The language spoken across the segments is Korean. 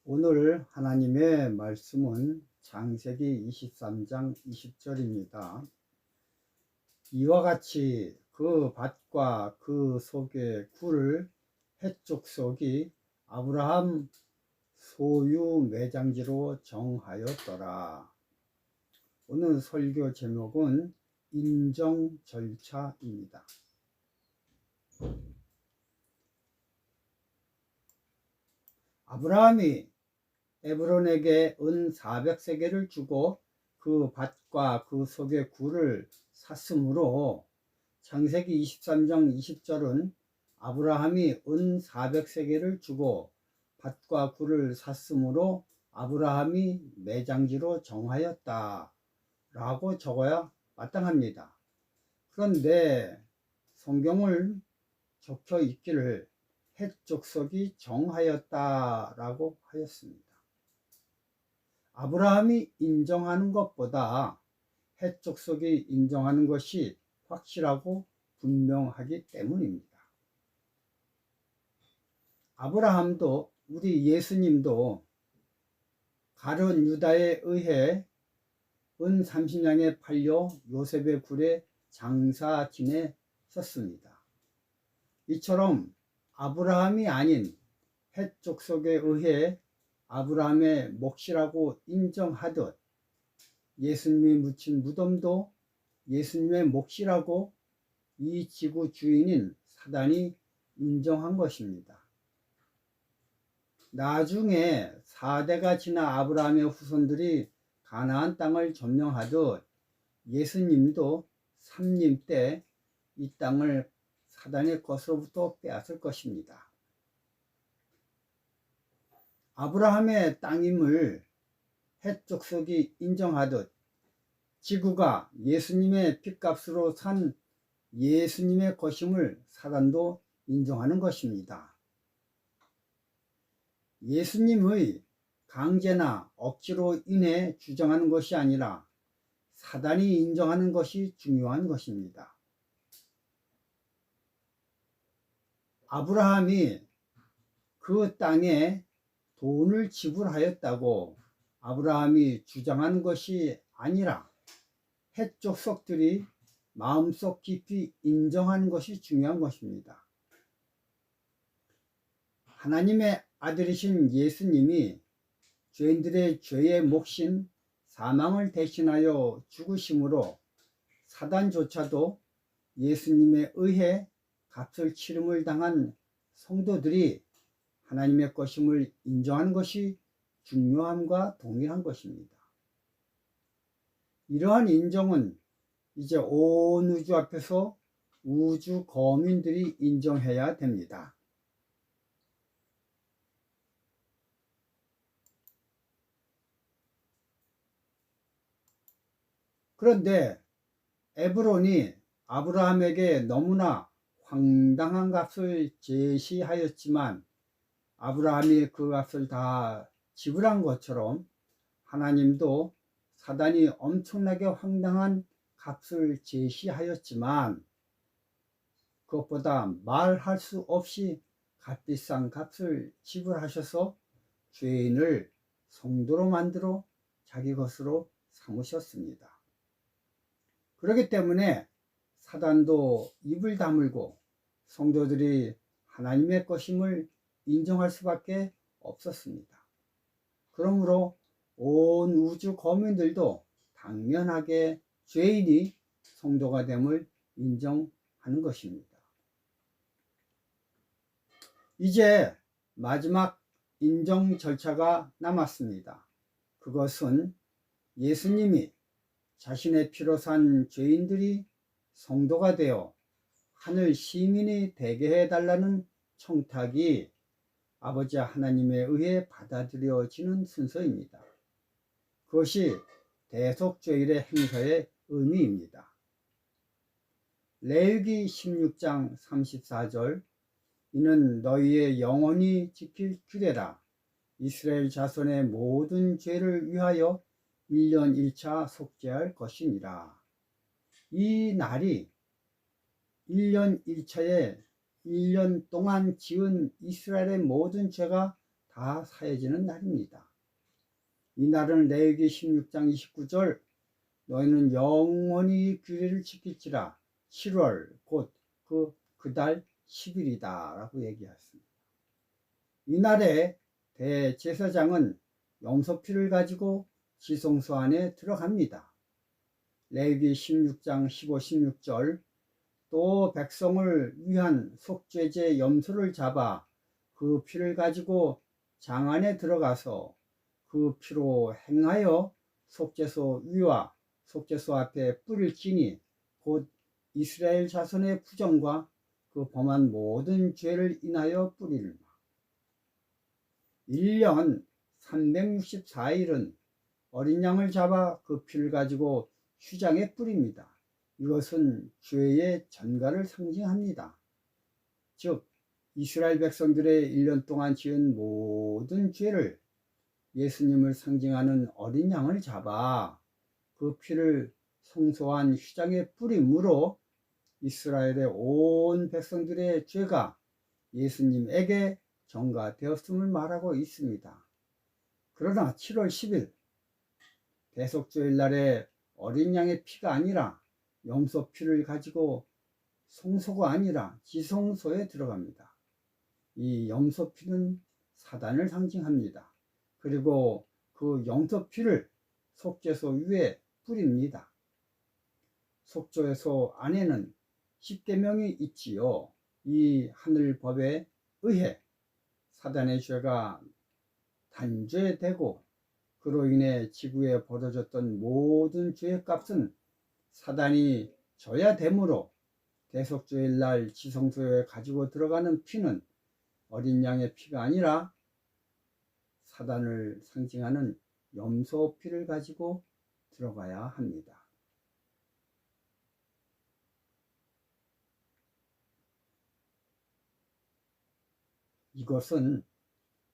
오늘 하나님의 말씀은 창세기 23장 20절입니다. 이와 같이 그 밭과 그 속의 굴을 헷족속이 아브라함 소유 매장지로 정하였더라. 오늘 설교 제목은 인정 절차입니다. 아브라함이 에브론에게 은 400세겔을 주고 그 밭과 그 속의 굴을 샀으므로 창세기 23장 20절은 아브라함이 은 400세겔을 주고 밭과 굴을 샀으므로 아브라함이 매장지로 정하였다 라고 적어야 마땅합니다. 그런데 성경을 적혀 있기를 헷족속이 정하였다 라고 하였습니다. 아브라함이 인정하는 것보다 헷족속이 인정하는 것이 확실하고 분명하기 때문입니다. 아브라함도 우리 예수님도 가룟 유다에 의해 은 30냥에 팔려 요셉의 굴에 장사 지내셨습니다. 이처럼 아브라함이 아닌 헷족속에 의해 아브라함의 몫이라고 인정하듯 예수님이 묻힌 무덤도 예수님의 몫이라고 이 지구 주인인 사단이 인정한 것입니다. 나중에 4대가 지나 아브라함의 후손들이 가나안 땅을 점령하듯 예수님도 삼림 때 이 땅을 사단의 것으로부터 빼앗을 것입니다. 아브라함의 땅임을 헷족속이 인정하듯 지구가 예수님의 핏값으로 산 예수님의 것임을 사단도 인정하는 것입니다. 예수님의 강제나 억지로 인해 주장하는 것이 아니라 사단이 인정하는 것이 중요한 것입니다. 아브라함이 그 땅에 돈을 지불하였다고 아브라함이 주장하는 것이 아니라 헷족속들이 마음속 깊이 인정하는 것이 중요한 것입니다. 하나님의 아들이신 예수님이 죄인들의 죄의 몫인 사망을 대신하여 죽으심으로 사단조차도 예수님에 의해 값을 치름을 당한 성도들이 하나님의 것임을 인정하는 것이 중요함과 동일한 것입니다. 이러한 인정은 이제 온 우주 앞에서 우주 거민들이 인정해야 됩니다. 그런데 에브론이 아브라함에게 너무나 황당한 값을 제시하였지만 아브라함이 그 값을 다 지불한 것처럼 하나님도 사단이 엄청나게 황당한 값을 제시하였지만 그것보다 말할 수 없이 값비싼 값을 지불하셔서 죄인을 성도로 만들어 자기 것으로 삼으셨습니다. 그렇기 때문에 사단도 입을 다물고 성도들이 하나님의 것임을 인정할 수밖에 없었습니다. 그러므로 온 우주 거민들도 당연하게 죄인이 성도가 됨을 인정하는 것입니다. 이제 마지막 인정 절차가 남았습니다. 그것은 예수님이 자신의 피로 산 죄인들이 성도가 되어 하늘 시민이 되게 해달라는 청탁이 아버지 하나님에 의해 받아들여지는 순서입니다. 그것이 대속죄일의 행사의 의미입니다. 레위기 16장 34절 이는 너희의 영원히 지킬 규례라. 이스라엘 자손의 모든 죄를 위하여 1년 1차 속죄할 것이니라. 이 날이 1년 1차에 1년 동안 지은 이스라엘의 모든 죄가 다 사해지는 날입니다. 이 날은 레위기 16장 29절 너희는 영원히 규례를 지킬지라 7월 곧 그 달 10일이다 라고 얘기했습니다. 이날에 대제사장은 염소피를 가지고 지성소 안에 들어갑니다. 레위기 16장 15, 16절 또 백성을 위한 속죄제 염소를 잡아 그 피를 가지고 장 안에 들어가서 그 피로 행하여 속죄소 위와 속죄소 앞에 뿌릴지니 곧 이스라엘 자손의 부정과 그 범한 모든 죄를 인하여 뿌리리라. 1년 364일은 어린 양을 잡아 그 피를 가지고 휴장에 뿌립니다. 이것은 죄의 전가를 상징합니다. 즉 이스라엘 백성들의 1년 동안 지은 모든 죄를 예수님을 상징하는 어린 양을 잡아 그 피를 성소한 휴장에 뿌림으로 이스라엘의 온 백성들의 죄가 예수님에게 전가되었음을 말하고 있습니다. 그러나 7월 10일 대속죄일 날에 어린 양의 피가 아니라 염소 피를 가지고 성소가 아니라 지성소에 들어갑니다. 이 염소 피는 사단을 상징합니다. 그리고 그 염소 피를 속죄소 위에 뿌립니다. 속죄소 안에는 십계명이 있지요. 이 하늘법에 의해 사단의 죄가 단죄되고 그로 인해 지구에 벌어졌던 모든 죄의 값은 사단이 져야 되므로 대속죄일 날 지성소에 가지고 들어가는 피는 어린 양의 피가 아니라 사단을 상징하는 염소 피를 가지고 들어가야 합니다. 이것은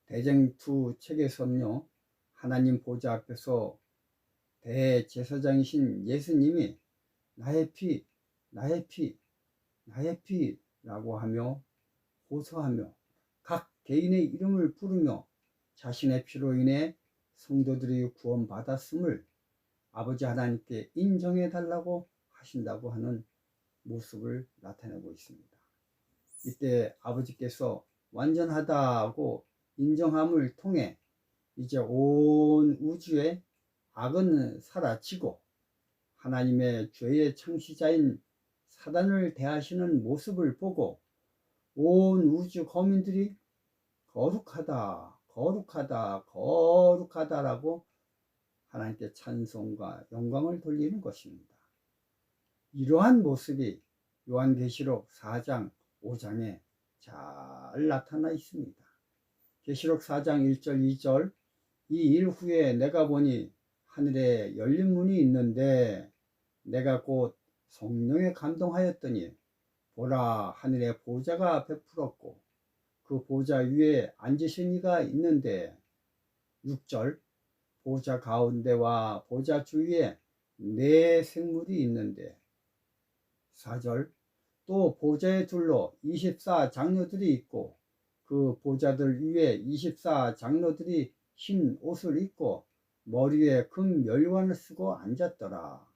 대쟁투 책에서는요, 하나님 보좌 앞에서 대제사장이신 예수님이 나의 피, 나의 피, 나의 피라고 하며 호소하며 각 개인의 이름을 부르며 자신의 피로 인해 성도들이 구원받았음을 아버지 하나님께 인정해 달라고 하신다고 하는 모습을 나타내고 있습니다. 이때 아버지께서 완전하다고 인정함을 통해 이제 온 우주에 악은 사라지고 하나님의 죄의 창시자인 사단을 대하시는 모습을 보고 온 우주 거민들이 거룩하다, 거룩하다, 거룩하다라고 하나님께 찬송과 영광을 돌리는 것입니다. 이러한 모습이 요한계시록 4장, 5장에 잘 나타나 있습니다. 계시록 4장 1절, 2절 이 일 후에 내가 보니 하늘에 열린 문이 있는데 내가 곧 성령에 감동하였더니 보라 하늘에 보좌가 베풀었고 그 보좌 위에 앉으신 이가 있는데 6절 보좌 가운데와 보좌 주위에 네 생물이 있는데 4절 또 보좌에 둘러 24장로들이 있고 그 보좌들 위에 24장로들이 흰 옷을 입고 머리에 금 열관을 쓰고 앉았더라.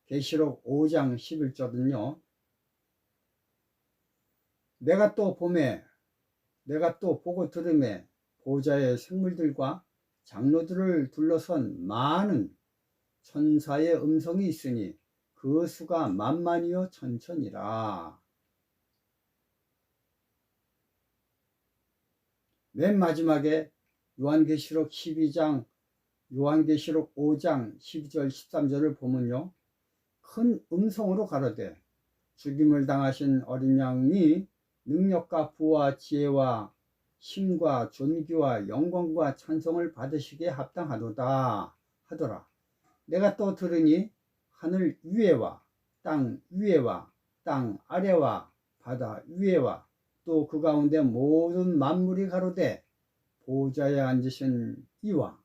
계시록 5장 11절은요. 내가 또 보고 들음에 보좌의 생물들과 장로들을 둘러선 많은 천사의 음성이 있으니 그 수가 만만이요 천천이라. 맨 마지막에 요한계시록 12장, 요한계시록 5장 12절 13절을 보면요. 큰 음성으로 가로되 죽임을 당하신 어린 양이 능력과 부와 지혜와 힘과 존귀와 영광과 찬송을 받으시기에 합당하도다 하더라. 내가 또 들으니 하늘 위에와 땅 위에와 땅 아래와 바다 위에와 또 그 가운데 모든 만물이 가로되 보좌에 앉으신 이와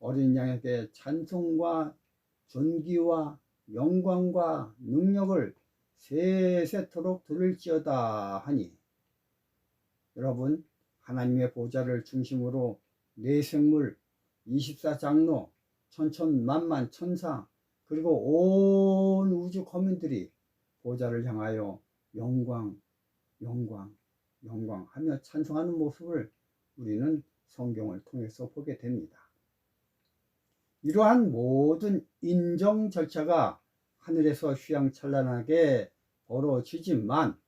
어린 양에게 찬송과 존귀와 영광과 능력을 세세토록 들을지어다 하니 여러분 하나님의 보좌를 중심으로 내생물, 24장로, 천천만만 천사, 그리고 온 우주 거민들이 보좌를 향하여 영광, 영광, 영광하며 찬송하는 모습을 우리는 성경을 통해서 보게 됩니다. 이러한 모든 인정 절차가 하늘에서 휘황찬란하게 벌어지지만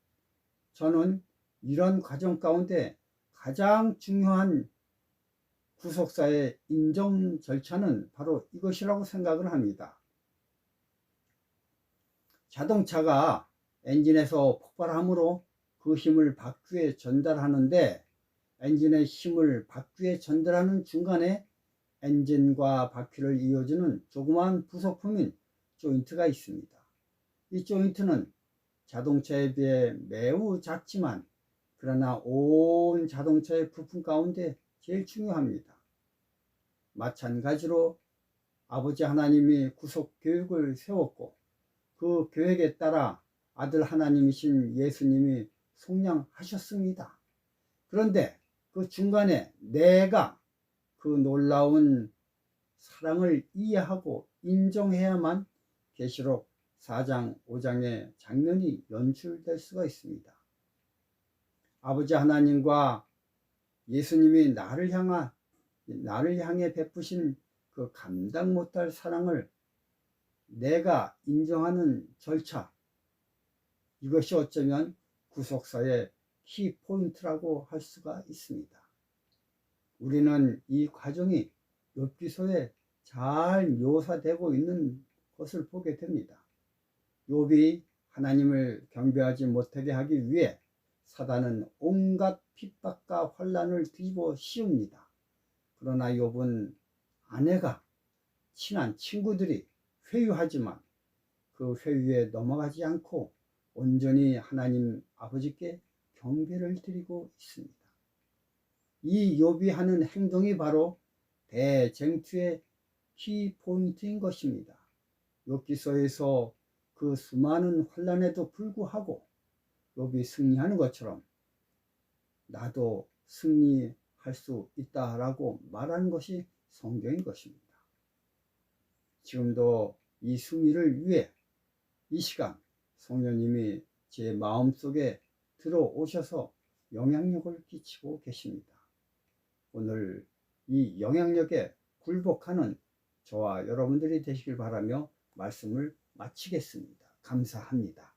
저는 이런 과정 가운데 가장 중요한 구속사의 인정 절차는 바로 이것이라고 생각을 합니다. 자동차가 엔진에서 폭발함으로 그 힘을 바퀴에 전달하는데 엔진의 힘을 바퀴에 전달하는 중간에 엔진과 바퀴를 이어주는 조그마한 부속품인 조인트가 있습니다. 이 조인트는 자동차에 비해 매우 작지만 그러나 온 자동차의 부품 가운데 제일 중요합니다. 마찬가지로 아버지 하나님이 구속 계획을 세웠고 그 계획에 따라 아들 하나님이신 예수님이 속량하셨습니다. 그런데 그 중간에 내가 그 놀라운 사랑을 이해하고 인정해야만 계시록 4장 5장의 장면이 연출될 수가 있습니다. 아버지 하나님과 예수님이 나를 향해 베푸신 그 감당 못할 사랑을 내가 인정하는 절차, 이것이 어쩌면 구속사의 키포인트라고 할 수가 있습니다. 우리는 이 과정이 욥기서에 잘 묘사되고 있는 것을 보게 됩니다. 욥이 하나님을 경배하지 못하게 하기 위해 사단은 온갖 핍박과 환난을 뒤집어 씌웁니다. 그러나 욥은 아내가, 친한 친구들이 회유하지만 그 회유에 넘어가지 않고 온전히 하나님 아버지께 경배를 드리고 있습니다. 이 욥이 하는 행동이 바로 대쟁투의 키포인트인 것입니다. 욥기서에서 그 수많은 환난에도 불구하고 욥이 승리하는 것처럼 나도 승리할 수 있다라고 말하는 것이 성경인 것입니다. 지금도 이 승리를 위해 이 시간 성령님이 제 마음속에 들어오셔서 영향력을 끼치고 계십니다. 오늘 이 영향력에 굴복하는 저와 여러분들이 되시길 바라며 말씀을 마치겠습니다. 감사합니다.